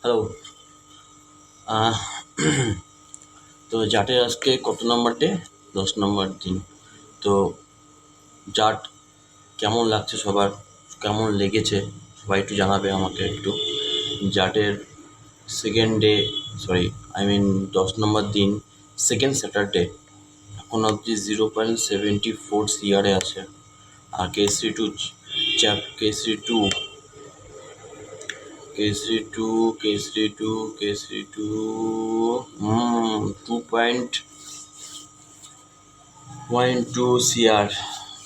Hello. আহ, তো জাটের আজকে কত নম্বর ডে? 10 নম্বর দিন। তো জাট কেমন লাগছে সবার, কেমন লেগেছে সবাই একটু জানাবে আমাকে একটু। জাটের second day, sorry I mean 10 নম্বর দিন, সেকেন্ড স্যাটারডে, এখন অবধি 0.74 সিআরে আছে। আর Kesari two Kesari two Kesari two 2.2 CR,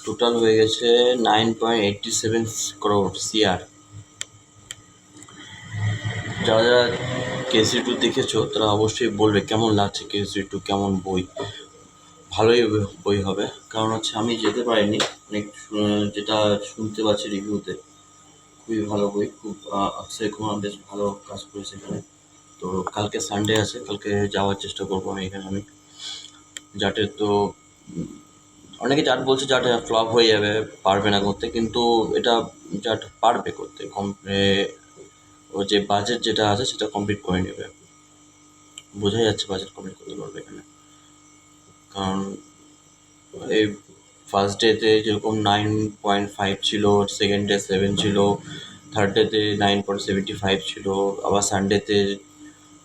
total হয়ে গেছে 9.87 crore সিআর। যারা যারা কেসরি টু দেখেছো তারা অবশ্যই বলবে কেমন লাগছে কেসরি টু, কেমন বই। ভালোই বই হবে, কারণ হচ্ছে আমি যেতে পারিনি, অনেক যেটা শুনতে পাচ্ছি রিভিউতে খুবই ভালো বই। খুব অক্ষয় কুমার বেশ ভালো কাজ করেছে এখানে। তো কালকে সানডে আছে, কালকে যাওয়ার চেষ্টা করবো আমি এখানে। আমি জাটের তো অনেকে জাট বলছে জাট ফ্লপ হয়ে যাবে, পারবে না করতে, কিন্তু এটা জাট পারবে করতে। ও যে বাজেট যেটা আছে সেটা কমপ্লিট করে নেবে, বোঝাই যাচ্ছে বাজেট কমপ্লিট করতে পারবে এখানে। কারণ এই ফার্স্ট ডেতে যেরকম 9.5 ছিল, সেকেন্ড ডে 7 ছিল, থার্ড ডেতে 9.75 ছিল, আবার সানডেতে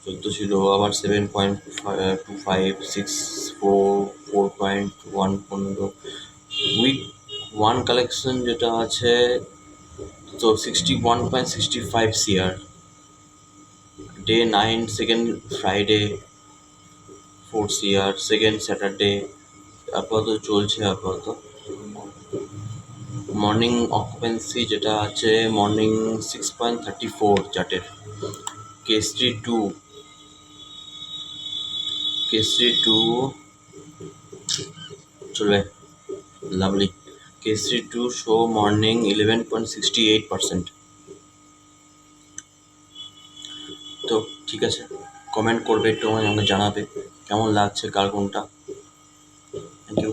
14 ছিল, আবার 7.25 6 4 4.1 উইক ওয়ান কালেকশন যেটা আছে, তো 61.65 CR. Day 9 second Friday 4 CR, second Saturday আপাতত চলছে। আপাতত মর্নিং অকুপেন্সি যেটা আছে, মর্নিং 6.34 চার্টের। কেসরি টু কেসরি টু চলবে, lovely. Kesari to show morning 11.68%। তো ঠিক আছে, কমেন্ট করবে একটু, আমাকে জানাবে কেমন লাগছে কার কোনটা। Thank you.